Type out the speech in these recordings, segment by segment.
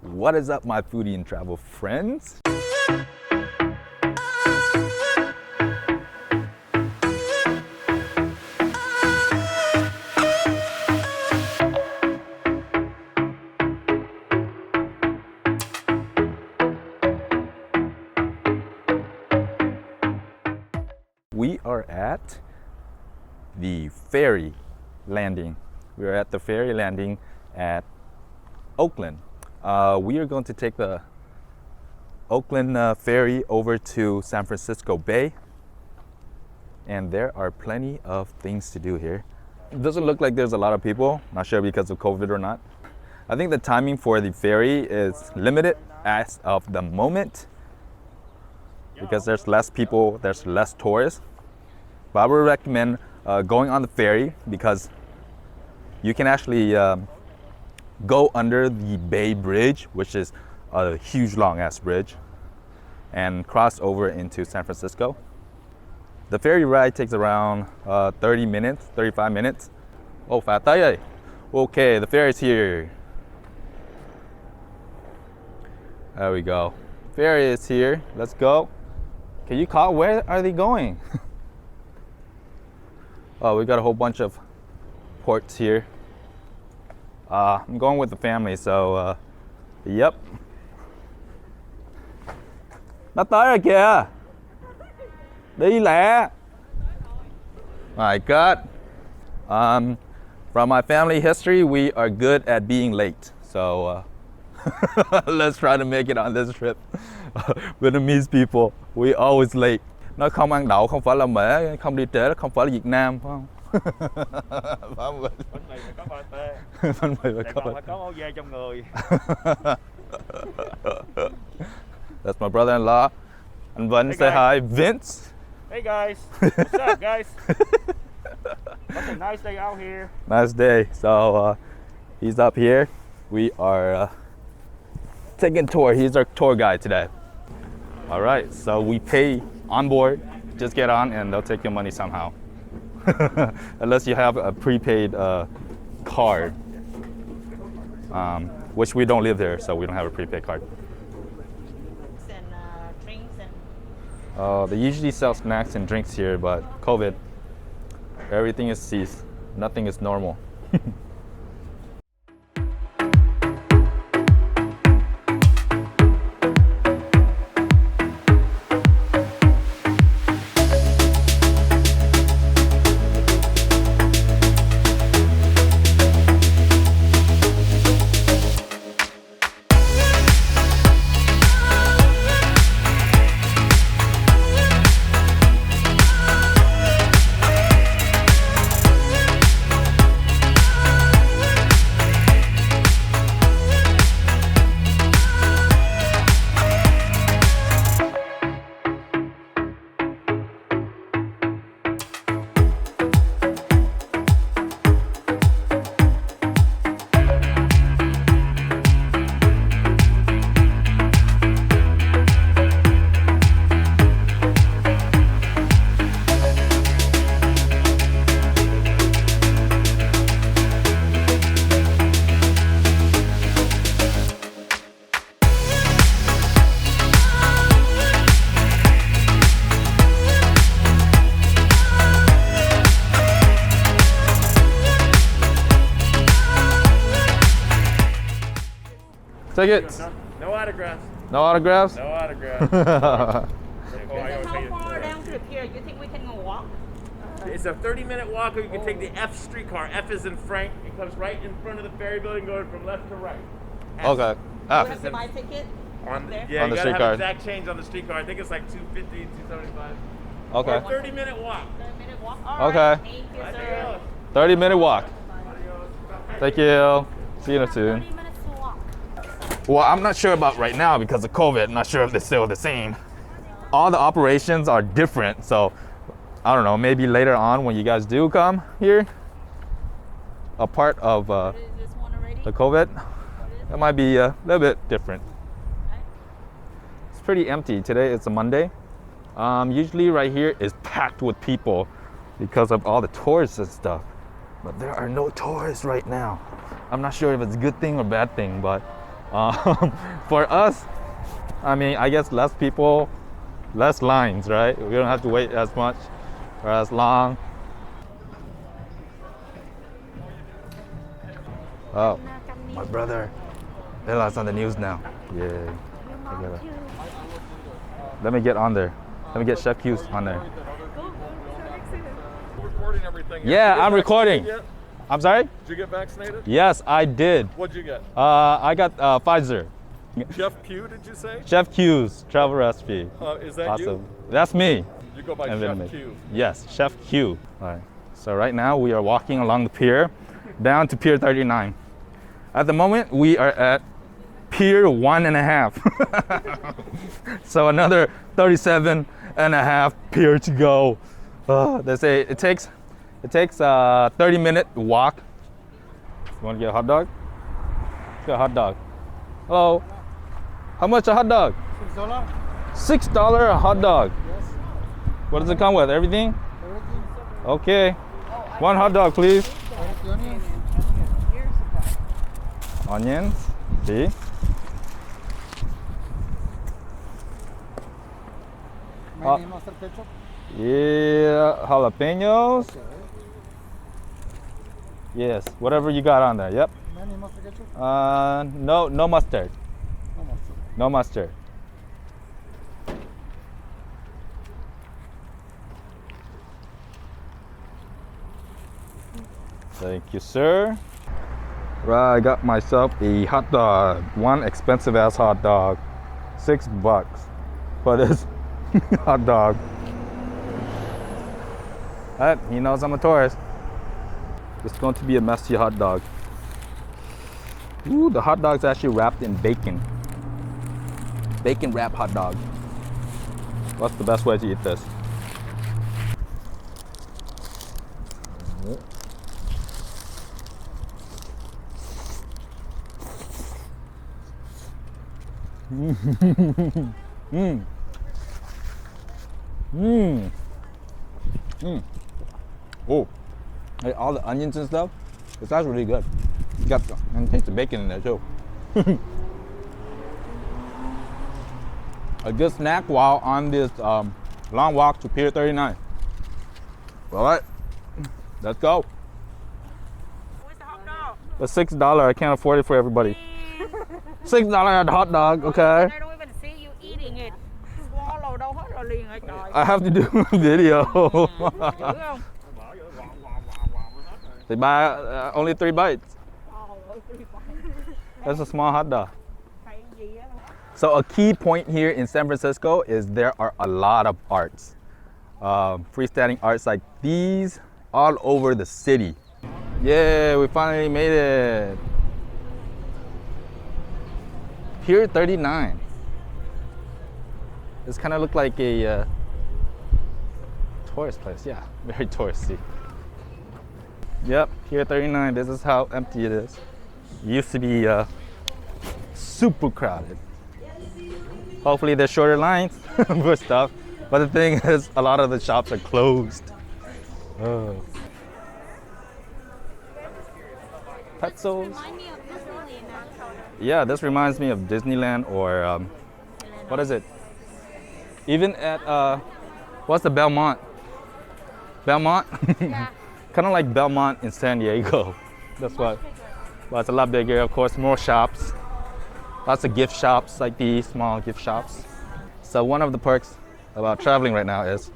What is up, my foodie and travel friends? We are at the ferry landing. We are at the ferry landing at Oakland. We are going to take the Oakland ferry over to San Francisco Bay, and there are plenty of things to do here. It doesn't look like there's a lot of people, not sure because of COVID or not. I think the timing for the ferry is limited as of the moment because there's less people, there's less tourists. But I would recommend going on the ferry because you can actually go under the Bay Bridge, which is a huge long ass bridge, and cross over into San Francisco. The ferry ride takes around 30 minutes, 35 minutes. Oh, fat tayo. Okay, the ferry's here. There we go. Ferry is here. Let's go. Can you call? Where are they going? Oh, we got a whole bunch of ports here. I'm going with the family, so yep. Nó tới rồi kìa. Đi lẹ. My God. From my family history, we are good at being late. So let's try to make it on this trip. Vietnamese people, we always late. Nói không ăn đậu không phải là mễ, không đi trễ không phải là Việt Nam, phải không? Bánh mì phải có pate. Bánh mì phải có máu dê trong người. That's my brother-in-law. And Vân, hey say hi. Vince. Hey guys. What's up, guys? It's a nice day out here. Nice day. So he's up here. We are taking a tour. He's our tour guide today. All right. So we pay on board. Just get on and they'll take your money somehow. Unless you have a prepaid card, which we don't live there, so we don't have a prepaid card. And drinks and They usually sell snacks and drinks here, but COVID, everything is ceased. Nothing is normal. Tickets? No autographs. No autographs? No autographs. how far down to the pier? You think we can go walk? It's a 30-minute walk, or you can take the F streetcar. F is in Frank. It comes right in front of the ferry building, going from left to right. F. Okay. You have to buy a ticket there? Yeah, On the you gotta streetcar. have exact change on the streetcar. I think it's like $2.50, $2.75. Okay. Or a 30-minute walk. 30-minute walk? All Okay. right. Thank you, sir. 30-minute walk. Thank you. See you soon. 30 minutes to walk. Well, I'm not sure about right now because of COVID. I'm not sure if they're still the same. All the operations are different, so I don't know. Maybe later on when you guys do come here, a part of Is this one already? the COVID, it might be a little bit different. Okay. It's pretty empty. Today it's a Monday. Usually right here is packed with people because of all the tourists and stuff. But there are no tourists right now. I'm not sure if it's a good thing or bad thing, but For us, I mean, I guess less people, less lines, right? We don't have to wait as much or as long. Oh, my brother. Bella's on the news now. Yeah. Okay. Let me get on there. Let me get ChefQs on there. Recording everything. Yeah, I'm recording. I'm sorry? Did you get vaccinated? Yes, I did. What'd you get? I got Pfizer. ChefQ, did you say? ChefQs travel recipe. Is that Awesome. you? That's me. You go by And then me. ChefQ. Yes, ChefQ. All right. So right now we are walking along the pier down to Pier 39. At the moment we are at Pier 1.5. So another 37.5 pier to go. They say it takes a 30-minute walk. You want to get a hot dog? Get a hot dog. Hello. How much a hot dog? $6. $6 a hot dog. Yes. What does it come with? Everything? Everything. Okay. One hot dog, please. Onions. Onions. See? Mayonnaise, mustard, ketchup. Yeah. Jalapenos. Okay. Yes. Whatever you got on there. Yep. Mayonnaise, mustard, ketchup. No mustard. No mustard. No mustard. Thank you, sir. Right, I got myself a hot dog. One expensive ass hot dog. $6 for this hot dog. Alright, he knows I'm a tourist. It's going to be a messy hot dog. Ooh, the hot dog's actually wrapped in bacon. Bacon wrap hot dog. What's the best way to eat this? Oh, hey, all the onions and stuff. It's actually really good. You got the, and taste the bacon in there too. A good snack while on this long walk to Pier 39. All right, let's go. Where's the hot dog? It's $6. I can't afford it for everybody. $6 hot dog, okay. I don't even see you eating it. Swallow đâu hết rồi liền hả trời. I have to do a video. Dữ không? They buy only 3 bites. Ôi, That's a small hot dog. thấy gì á. So a key point here in San Francisco is there are a lot of arts. Freestanding arts like these all over the city. Yeah, we finally made it. Pier 39. This kind of looked like a tourist place. Yeah, very touristy. Yep, Pier 39. This is how empty it is. It used to be super crowded. Hopefully there's shorter lines for stuff. But the thing is, a lot of the shops are closed. Oh. Pretzels. Remind me of Disneyland now. Yeah, this reminds me of Disneyland or what is it? Even at what's the Belmont? Belmont? Yeah. Kind of like Belmont in San Diego. That's what. But it's a lot bigger, of course, more shops. Lots of gift shops like these, small gift shops. So one of the perks about traveling right now is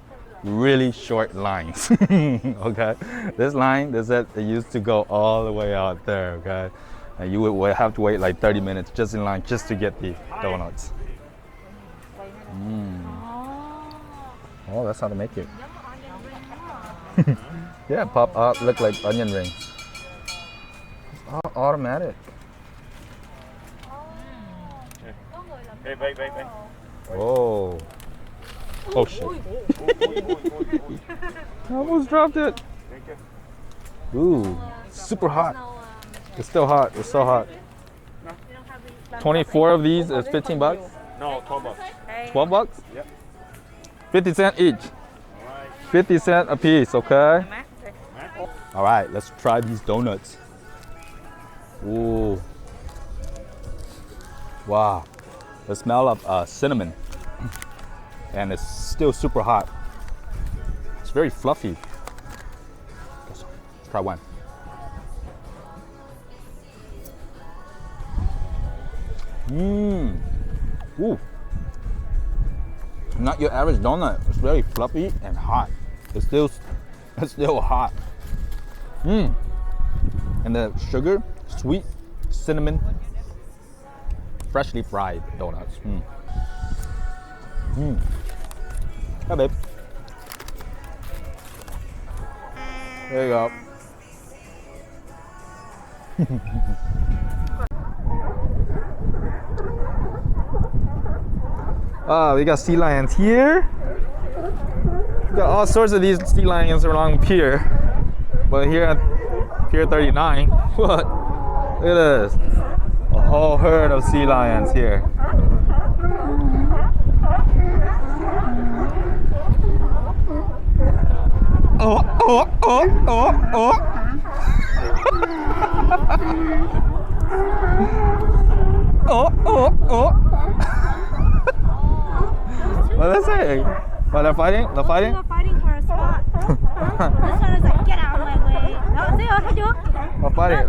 really short lines. Okay, this line it used to go all the way out there. Okay, and you would have to wait like 30 minutes just in line just to get the donuts. Oh, that's how to make it. Yeah, pop out, look like onion rings. It's all automatic. Hey, wait. Oh. Oh shit. I almost dropped it. Ooh, super hot. It's still hot. It's so hot. 24 of these is $15. No, $12. $12? Yep. 50 cents each. 50 cents a piece, okay? All right, let's try these donuts. Ooh. Wow, the smell of cinnamon, and it's still super hot. It's very fluffy. Let's try one. Ooh. Not your average donut. It's very fluffy and hot. It's still hot. And the sugar, sweet, cinnamon, freshly fried donuts. Hi, babe. There you go. We got sea lions here. We got all sorts of these sea lions along the pier. But here at Pier 39, what? Look at this. A whole herd of sea lions here. Oh. What are they saying? What, they're fighting? They're fighting? They're fighting for a spot. This one is like, get out of my way. No, see what I do? They're fighting.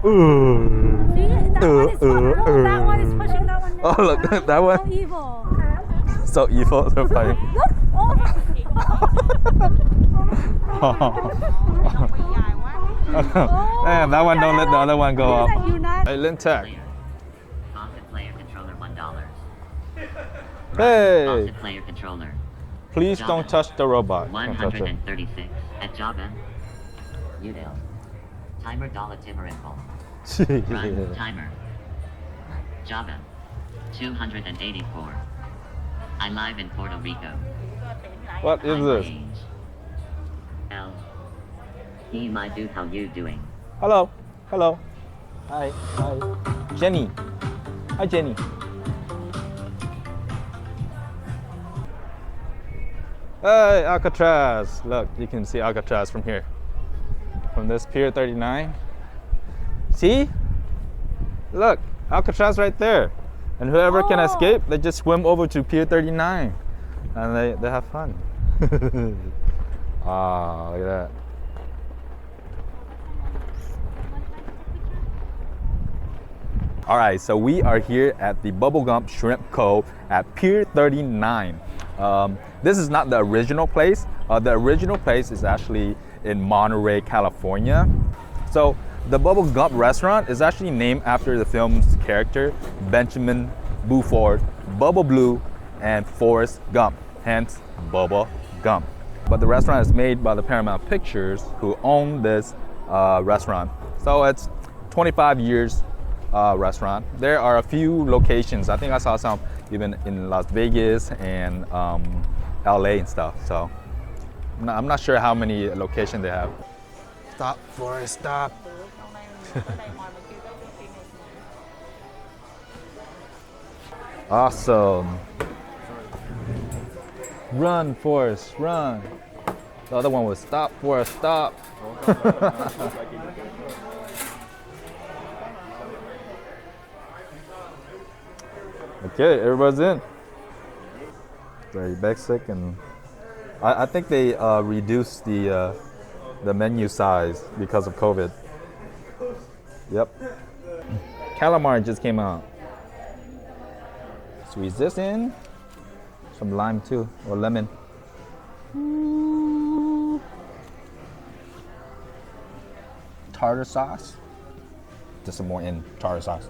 Ooh. See, that one is look, that one is pushing that one down. Oh, look, that one. So evil. So evil, they're fighting. Look, Man, that one don't let the other one go up. Unite. Hey, Lintech. Offset player controller $1. Hey, Offset player controller please don't touch the robot. Don't touch it. 136 at Java. Udale. Timer dollar timber info. Run timer. Java. 284. I live in Puerto Rico. What is this? Range. L. E my dude, how you doing? Hello. Hi. Jenny. Hi, Jenny. Hey, Alcatraz. Look, you can see Alcatraz from here. From this Pier 39. See? Look, Alcatraz right there. And whoever can escape, they just swim over to Pier 39. And they have fun. Ah, look at that. All right, so we are here at the Bubba Gump Shrimp Co. at Pier 39. This is not the original place. The original place is actually in Monterey, California. So the Bubba Gump restaurant is actually named after the film's character, Benjamin Buford, Bubba Blue, and Forest Gump, hence Bubba Gump. But the restaurant is made by the Paramount Pictures, who own this restaurant. So it's 25 years restaurant. There are a few locations. I think I saw some even in Las Vegas and LA and stuff. So I'm not sure how many locations they have. Stop, Forrest, stop. Awesome. Run, Forrest, run. The other one was stop, Forrest, stop. Okay, everybody's in. Very basic, and I think they reduced the menu size because of COVID. Yep. Calamari just came out. Squeeze this in. Some lime too, or lemon. Tartar sauce. Just some more in tartar sauce.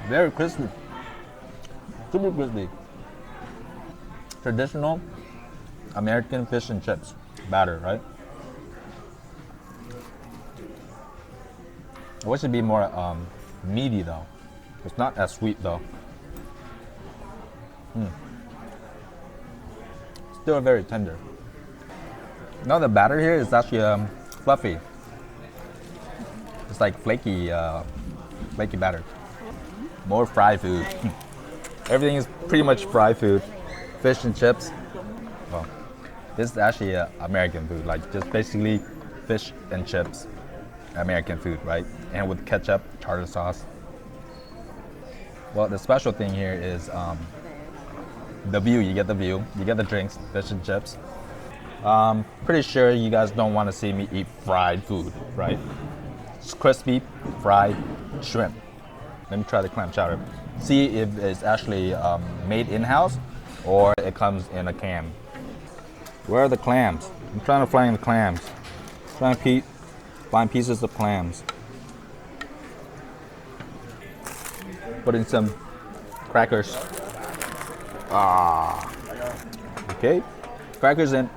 Very crispy. Super crispy. Traditional American fish and chips batter, right? I wish it'd be more meaty though. It's not as sweet though. Still very tender. Now the batter here is actually fluffy. It's like flaky batter. More fried food. Everything is pretty much fried food. Fish and chips. Well, this is actually American food, like just basically fish and chips. American food, right? And with ketchup, tartar sauce. Well, the special thing here is the view. You get the view. You get the drinks, fish and chips. Pretty sure you guys don't want to see me eat fried food, right? It's crispy, fried shrimp. Let me try the clam chowder. See if it's actually made in-house or it comes in a can. Where are the clams? I'm trying to find the clams. Trying to find pieces of clams. Put in some crackers. Okay. Crackers in.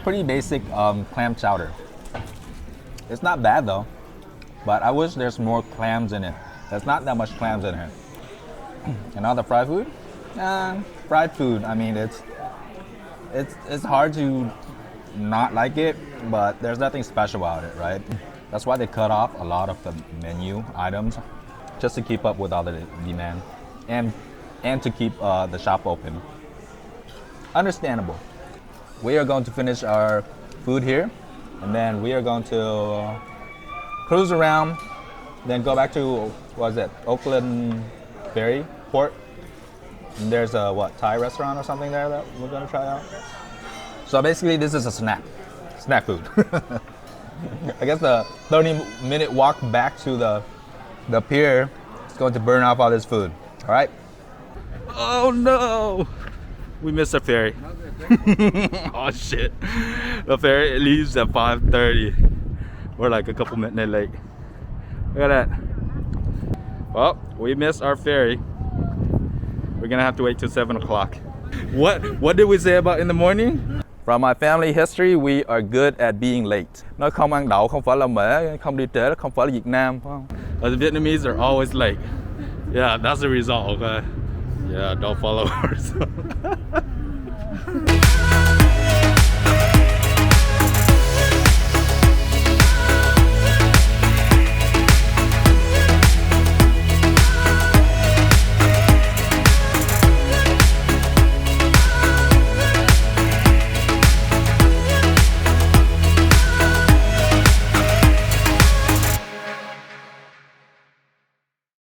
Pretty basic clam chowder. It's not bad though, but I wish there's more clams in it. There's not that much clams in here. And now the fried food? Fried food, I mean, it's hard to not like it, but there's nothing special about it, right? That's why they cut off a lot of the menu items just to keep up with all the demand and to keep the shop open. Understandable. We are going to finish our food here, and then we are going to cruise around, then go back to, what is it, Oakland Ferry Port. And there's a Thai restaurant or something there that we're gonna try out. So basically this is a snack food. I guess the 30-minute walk back to the pier is going to burn off all this food. All right. Oh no, we missed the ferry. Oh shit, the ferry leaves at 5:30. We're like a couple minutes late. Look at that. Well, we missed our ferry. We're gonna have to wait till 7 o'clock. What did we say about in the morning? From my family history, we are good at being late. Nói không ăn đậu không phải là mễ, không đi trễ không phải là Việt Nam, phải không? The Vietnamese are always late. Yeah, that's the result, okay? Yeah, don't follow us.